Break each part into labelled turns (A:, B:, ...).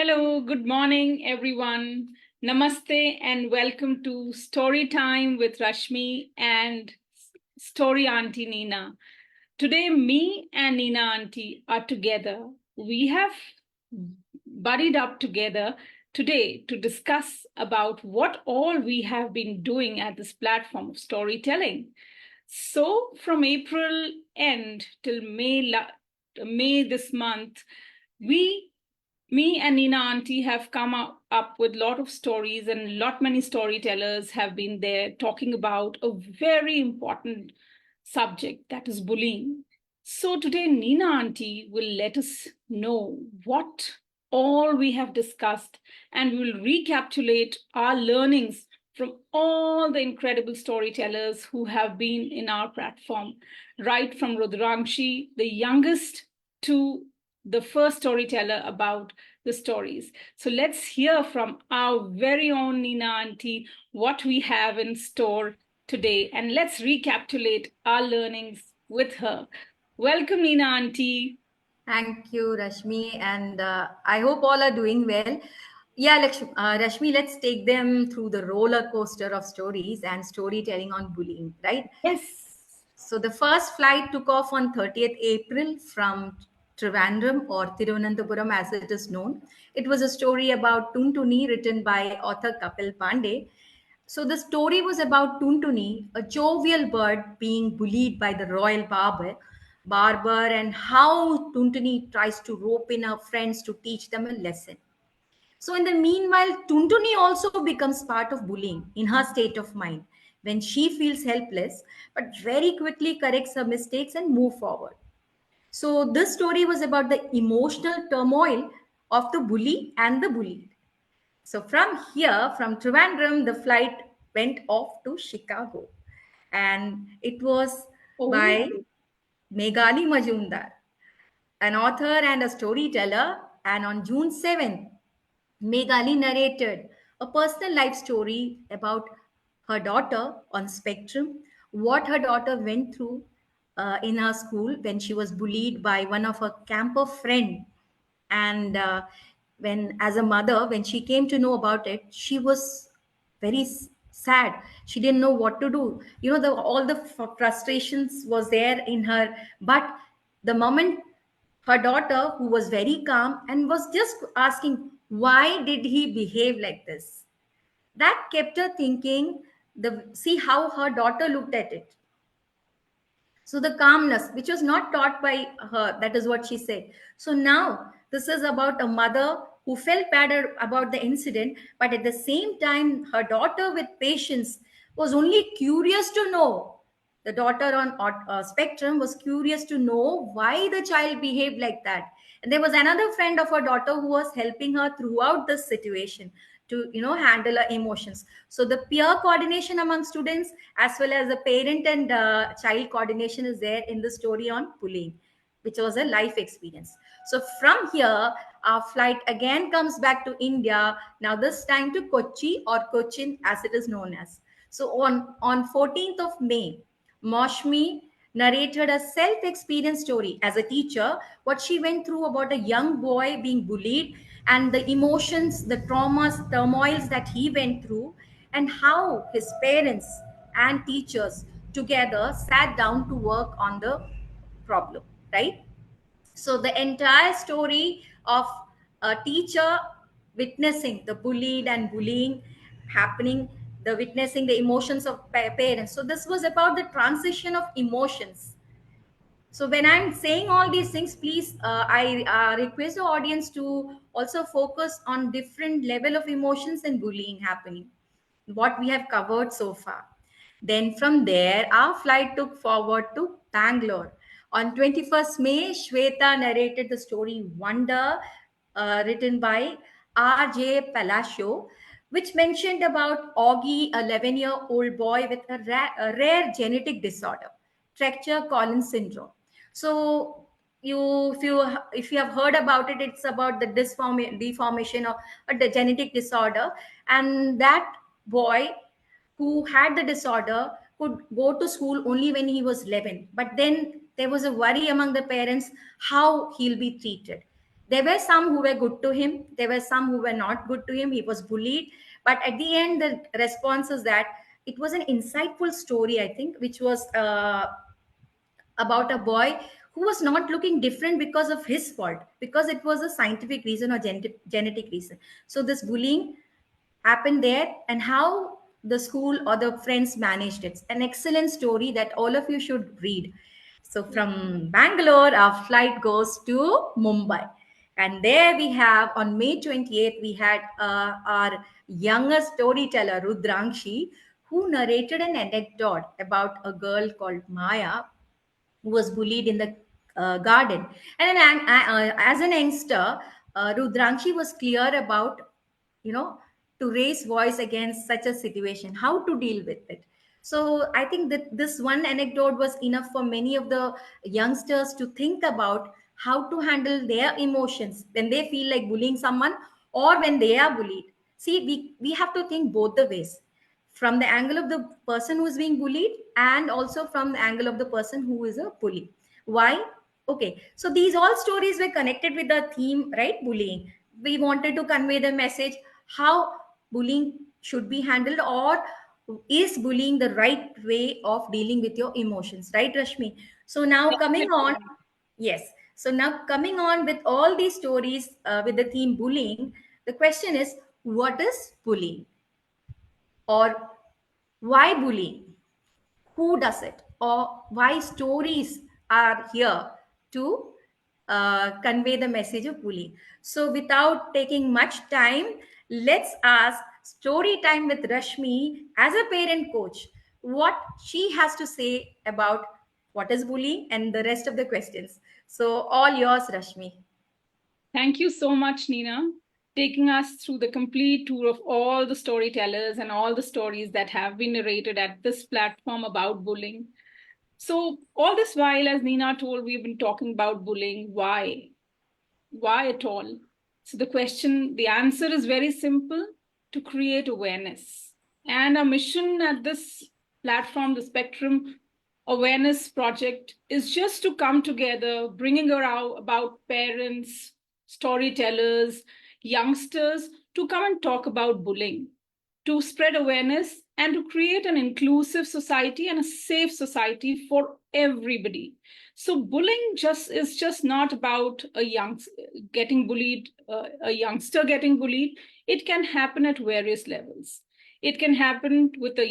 A: Hello, good morning, everyone. Namaste, and welcome to Story Time with Rashmi and StoryAunty Neena. Today, me and Neena Aunty are together. We have buddied up together today to discuss about what all we have been doing at this platform of storytelling. So, from April end till May this month, we me and Neena Aunty have come up with a lot of stories, and lot many storytellers have been there talking about a very important subject, that is bullying. So today Neena Aunty will let us know what all we have discussed, and we will recapitulate our learnings from all the incredible storytellers who have been in our platform, right from Rudrakshi, the youngest, to the first storyteller about the stories. So let's hear from our very own Neena Aunty what we have in store today, and let's recapitulate our learnings with her. Welcome, Neena Aunty.
B: Thank you, Rashmi, and I hope all are doing well. Yeah, Rashmi, let's take them through the roller coaster of stories and storytelling on bullying, right?
A: Yes.
B: So the first flight took off on 30th April from Trivandrum or Thiruvananthapuram as it is known. It was a story about Tuntuni written by author Kapil Pandey. So the story was about Tuntuni, a jovial bird being bullied by the royal barber, and how Tuntuni tries to rope in her friends to teach them a lesson. So, in the meanwhile, Tuntuni also becomes part of bullying in her state of mind when she feels helpless, but very quickly corrects her mistakes and move forward. So, this story was about the emotional turmoil of the bully and the bullied. So, from here, from Trivandrum, the flight went off to Chicago, and it was
A: Oh,
B: by Meghali Majumdar, an author and a storyteller. And on June 7th, Meghali narrated a personal life story about her daughter on spectrum, what her daughter went through in her school when she was bullied by one of her camper friend. And when, as a mother, when she came to know about it, she was very sad. She didn't know what to do. You know, all the frustrations was there in her. But the moment her daughter, who was very calm and was just asking, why did he behave like this? That kept her thinking, see how her daughter looked at it. So the calmness, which was not taught by her, that is what she said. So now this is about a mother who felt bad about the incident, but at the same time, her daughter with patience was only curious to know. The daughter on spectrum was curious to know why the child behaved like that. And there was another friend of her daughter who was helping her throughout this situation to handle her emotions. So the peer coordination among students as well as the parent and child coordination is there in the story on bullying, which was a life experience. So from here, our flight again comes back to India, now this time to Kochi or Cochin as it is known as. So on 14th of May, Moshmi narrated a self-experience story as a teacher, what she went through about a young boy being bullied and the emotions, the traumas, turmoils that he went through, and how his parents and teachers together sat down to work on the problem, right? So the entire story of a teacher witnessing the bullied and bullying happening, the witnessing the emotions of parents. So this was about the transition of emotions. So when I'm saying all these things, please, I request the audience to also focus on different level of emotions and bullying happening, what we have covered so far. Then from there, our flight took forward to Bangalore. On 21st May, Shweta narrated the story Wonder, written by R.J. Palacio, which mentioned about Augie, a 11-year-old boy with a rare genetic disorder, Treacher-Collins syndrome. So if you have heard about it, it's about the deformation of a genetic disorder, and that boy who had the disorder could go to school only when he was 11. But then there was a worry among the parents how he'll be treated. There were some who were good to him, there were some who were not good to him. He was bullied, but at the end the response is that it was an insightful story, I think, which was about a boy who was not looking different because of his fault, because it was a scientific reason or genetic reason. So this bullying happened there, and how the school or the friends managed it. An excellent story that all of you should read. So from Bangalore, our flight goes to Mumbai. And there we have, on May 28th, we had our younger storyteller, Rudrakshi, who narrated an anecdote about a girl called Maya who was bullied in the garden. And as an youngster, Rudrakshi was clear about, you know, to raise voice against such a situation, how to deal with it. So I think that this one anecdote was enough for many of the youngsters to think about how to handle their emotions when they feel like bullying someone or when they are bullied. See, we have to think both the ways, from the angle of the person who is being bullied and also from the angle of the person who is a bully. Why? Okay, so these all stories were connected with the theme, right? Bullying. We wanted to convey the message how bullying should be handled, or is bullying the right way of dealing with your emotions, right, Rashmi? So now coming on,
A: Definitely.
B: yes. So now coming on with all these stories with the theme bullying, the question is, what is bullying? Or why bullying? Who does it? Or why stories are here to convey the message of bullying? So without taking much time, let's ask story time with Rashmi as a parent coach what she has to say about what is bullying and the rest of the questions. So all yours, Rashmi.
A: Thank you so much, Neena, taking us through the complete tour of all the storytellers and all the stories that have been narrated at this platform about bullying. So, all this while, as Neena told, we've been talking about bullying. Why? Why at all? So, the answer is very simple: to create awareness. And our mission at this platform, the Spectrum Awareness Project, is just to come together, bringing around about parents, storytellers, youngsters to come and talk about bullying, to spread awareness, and to create an inclusive society and a safe society for everybody. So bullying just is just not about getting bullied, a youngster getting bullied. It can happen at various levels. It can happen with a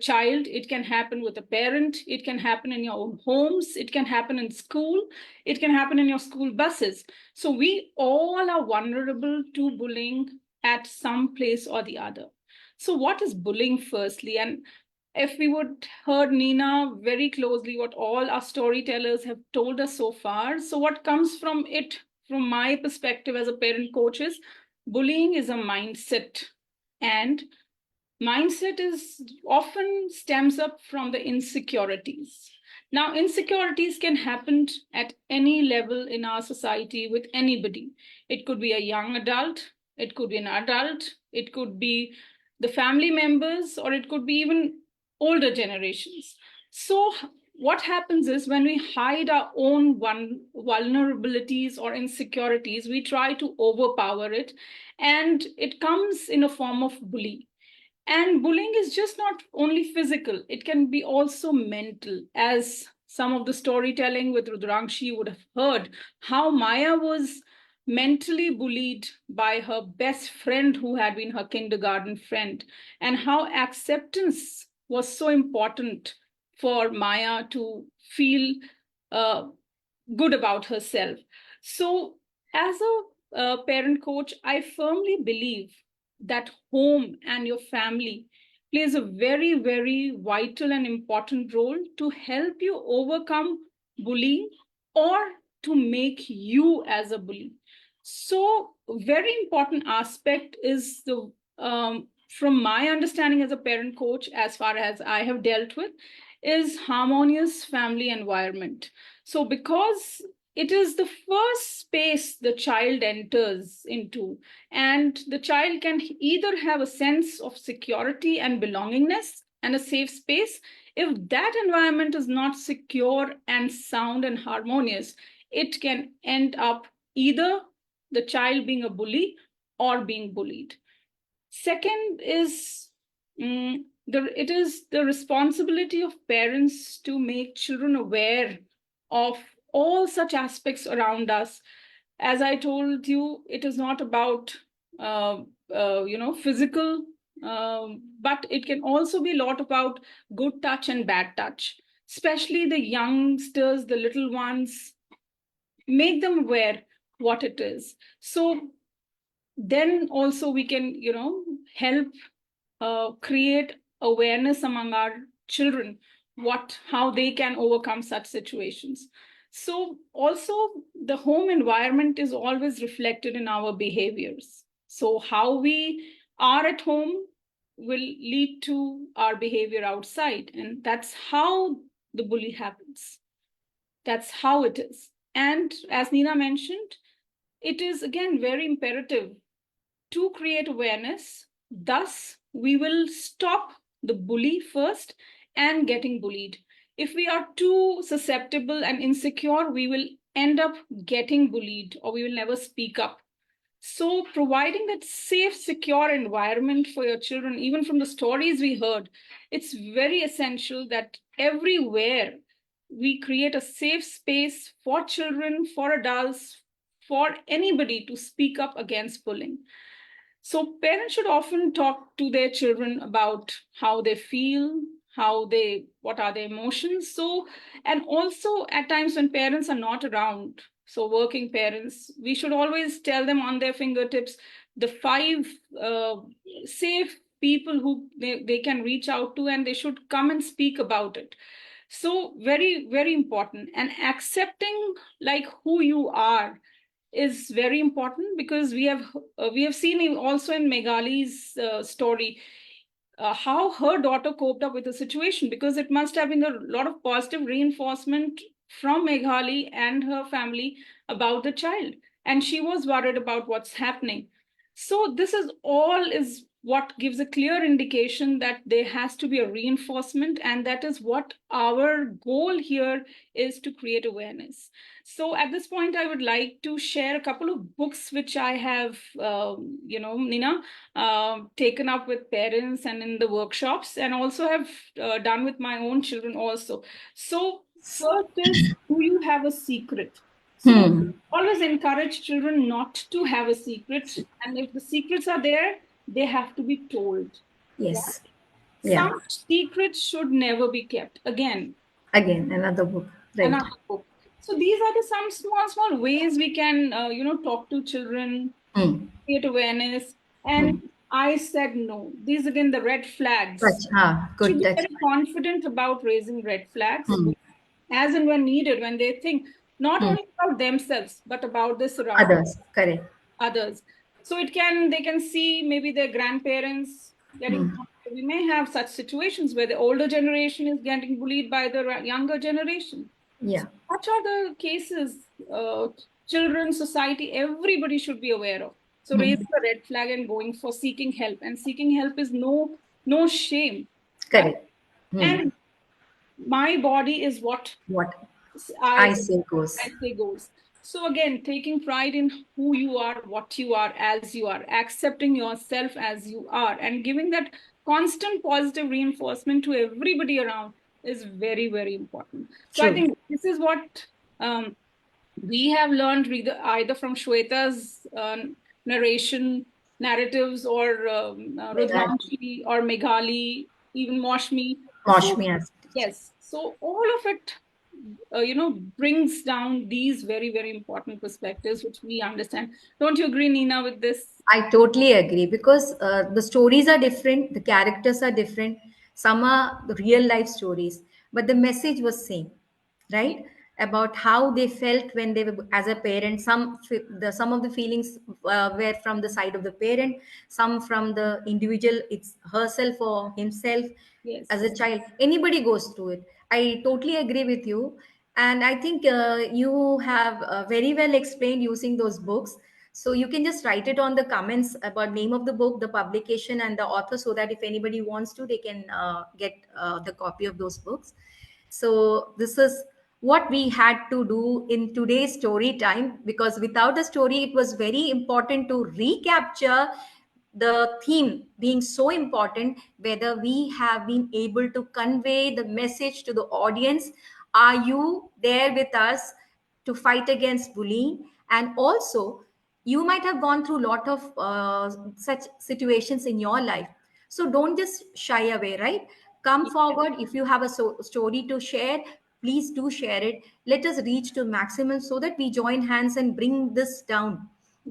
A: child. It can happen with a parent. It can happen in your own homes. It can happen in school. It can happen in your school buses. So we all are vulnerable to bullying at some place or the other. So what is bullying firstly? And if we would heard Neena very closely, what all our storytellers have told us so far, so what comes from it, from my perspective as a parent coach, is bullying is a mindset. And mindset is often stems up from the insecurities. Now insecurities can happen at any level in our society with anybody. It could be a young adult, it could be an adult, it could be the family members, or it could be even older generations. So what happens is, when we hide our own vulnerabilities or insecurities, we try to overpower it, and it comes in a form of bully. And bullying is just not only physical, it can be also mental. As some of the storytelling with Rudrakshi would have heard, how Maya was mentally bullied by her best friend who had been her kindergarten friend, and how acceptance was so important for Maya to feel uh, good about herself. So, as a parent coach, I firmly believe that home and your family plays a very, very vital and important role to help you overcome bullying, or to make you as a bully. So, very important aspect is the from my understanding as a parent coach, as far as I have dealt with, is harmonious family environment. So, because it is the first space the child enters into, and the child can either have a sense of security and belongingness and a safe space. If that environment is not secure and sound and harmonious, it can end up either the child being a bully or being bullied. Second is it is the responsibility of parents to make children aware of all such aspects around us. As I told you, it is not about uh, physical, but it can also be a lot about good touch and bad touch, especially the youngsters, the little ones. Make them aware what it is. So then also we can help create awareness among our children, what how they can overcome such situations. So also the home environment is always reflected in our behaviors. So how we are at home will lead to our behavior outside, and that's how the bully happens. That's how it is. And as Neena mentioned, it is again very imperative to create awareness. Thus, we will stop the bully first and getting bullied. If we are too susceptible and insecure, we will end up getting bullied or we will never speak up. So, providing that safe, secure environment for your children, even from the stories we heard, it's very essential that everywhere we create a safe space for children, for adults, for anybody to speak up against bullying. So parents should often talk to their children about how they feel, what are their emotions. So, and also at times when parents are not around, so working parents, we should always tell them on their fingertips the five uh, safe people who they can reach out to, and they should come and speak about it. So very, very important. And accepting like who you are is very important, because we have seen also in Meghali's story how her daughter coped up with the situation, because it must have been a lot of positive reinforcement from Meghali and her family about the child, and she was worried about what's happening. So this is all is what gives a clear indication that there has to be a reinforcement, and that is what our goal here is, to create awareness. So at this point, I would like to share a couple of books which I have, Nina, taken up with parents and in the workshops, and also have done with my own children also. So first is, do you have a secret? So
B: Hmm.
A: always encourage children not to have a secret, and if the secrets are there, they have to be told.
B: Yes.
A: Right?
B: Yeah.
A: Some secrets should never be kept. Again,
B: Again, another book. Right.
A: another book. So these are the some small small ways we can talk to children,
B: Hmm.
A: create awareness. And
B: Hmm.
A: I said no. These again the red flags.
B: Touch. Ah,
A: Should
B: good
A: be
B: touch.
A: very confident about raising red flags
B: Hmm.
A: as and when needed, when they think not
B: Hmm.
A: only about themselves but about the surrounding
B: Others. Correct.
A: others. So they can see maybe their grandparents getting.
B: Hmm.
A: We may have such situations where the older generation is getting bullied by the younger generation.
B: Yeah.
A: So such are the cases. Children, society, everybody should be aware of. So
B: Hmm.
A: raising a red flag and going for seeking help, and seeking help is no shame, right?
B: Correct. Hmm.
A: And my body is what
B: What I
A: I
B: say goes.
A: I say goes. So again, taking pride in who you are, what you are, as you are, accepting yourself as you are, and giving that constant positive reinforcement to everybody around is very, very important. So I
B: True.
A: think this is what um, we have learned either from Shweta's narration, narratives, or
B: Mega.
A: Rudvanshi or Meghali, even Moshmi. So
B: Moshmi has.
A: yes, so all of it, brings down these very, very important perspectives, which we understand. Don't you agree, Neena, with this?
B: I totally agree because the stories are different, the characters are different. Some are the real life stories, but the message was same,
A: Yeah.
B: right? About how they felt when they were as a parent. Some of the feelings were from the side of the parent, some from the individual, it's herself or himself as a
A: Yes.
B: child. Anybody goes through it. I totally agree with you, and I think you have very well explained using those books, so you can just write it on the comments about name of the book, the publication, and the author, so that if anybody wants to, they can get the copy of those books. So this is what we had to do in today's story time, because without a story it was very important to recapture the theme being so important, whether we have been able to convey the message to the audience. Are you there with us to fight against bullying? And also, you might have gone through a lot of such situations in your life, so don't just shy away, right? Come
A: Yes,
B: forward. If you have a story to share, please do share it. Let us reach to maximum so that we join hands and bring this down.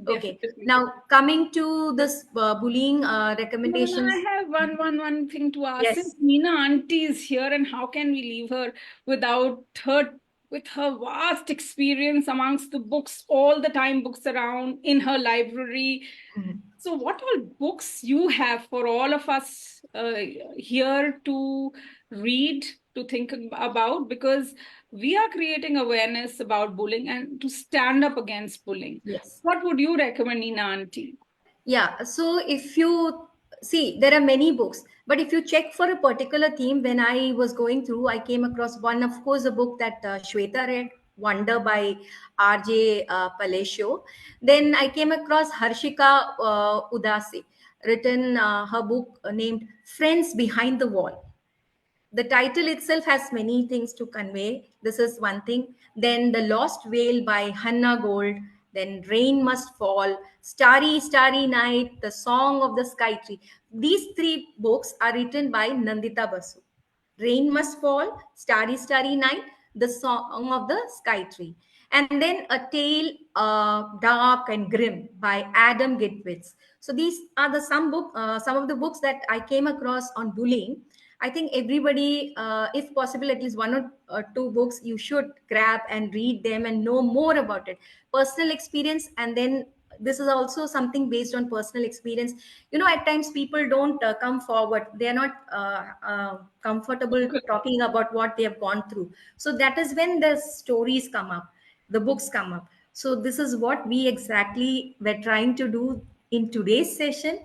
B: Okay,
A: definitely.
B: now coming to this bullying
A: No, no, I
B: recommendations.
A: have one thing to ask. Since
B: Yes.
A: Neena auntie is here, and how can we leave her without her, with her vast experience amongst the books, all the time books around in her library.
B: Mhm.
A: So, what all books you have for all of us here to read, to think about? Because we are creating awareness about bullying and to stand up against bullying.
B: Yes.
A: What would you recommend, Neena auntie?
B: Yeah, so if you see, there are many books, but if you check for a particular theme, when I was going through, I came across one, of course, a book that Shweta read, Wonder by R.J. Palesio. Then I came across Harshika Udasi, written her book named Friends Behind the Wall. The title itself has many things to convey. This is one thing. Then The Lost Whale by Hannah Gold. Then Rain Must Fall, Starry, Starry Night, The Song of the Sky Tree. These three books are written by Nandita Basu. Rain Must Fall, Starry, Starry Night, The Song of the Sky Tree. And then A Tale Dark and Grim by Adam Gitwitz. So these are the some of the books that I came across on bullying. I think everybody, if possible, at least one or two books you should grab and read them and know more about it. Personal experience, and then this is also something based on personal experience. You know, at times people don't come forward. They are not comfortable talking about what they have gone through. So that is when the stories come up, the books come up. So this is what we exactly were trying to do in today's session,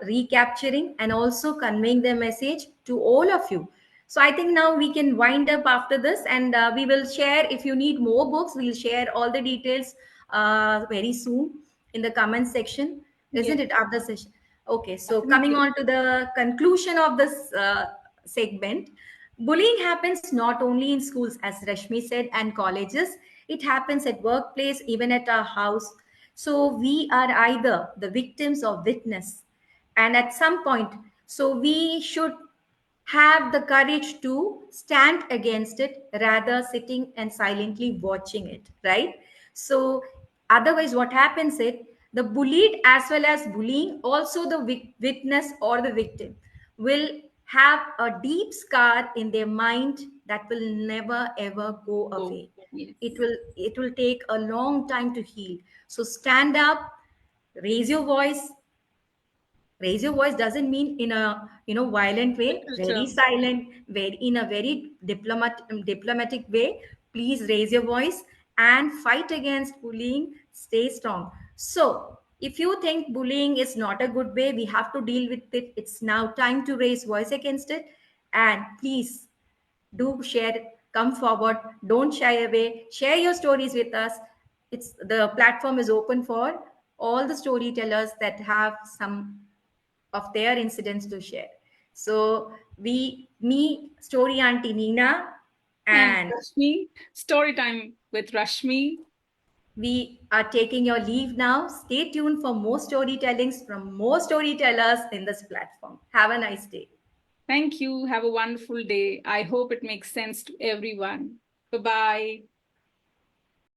B: recapturing and also conveying the message to all of you. So I think now we can wind up after this, and we will share, if you need more books, we'll share all the details very soon in the comment section,
A: Yes,
B: isn't it, after session? Okay, so coming
A: definitely.
B: on to the conclusion of this segment, bullying happens not only in schools, as Rashmi said, and colleges. It happens at workplace, even at our house. So we are either the victims or witness, and at some point, so we should have the courage to stand against it rather sitting and silently watching it, right? So otherwise what happens is the bullied as well as bullying, also the witness or the victim, will have a deep scar in their mind that will never ever go
A: Oh,
B: away.
A: yes.
B: It will take a long time to heal. So stand up, raise your voice. Raise your voice doesn't mean in a violent way.
A: Little
B: Very
A: term.
B: silent, very in a very diplomatic way. Please raise your voice and fight against bullying. Stay strong. So if you think bullying is not a good way, we have to deal with it. It's now time to raise voice against it. And please do share, come forward, don't shy away, share your stories with us. It's the platform is open for all the storytellers that have some of their incidents to share. So me, Story Auntie Neena,
A: And
B: and
A: Rashmi, story time with Rashmi.
B: we are taking your leave now. Stay tuned for more storytellings from more storytellers in this platform. Have a nice day.
A: Thank you. Have a wonderful day. I hope it makes sense to everyone. Bye bye.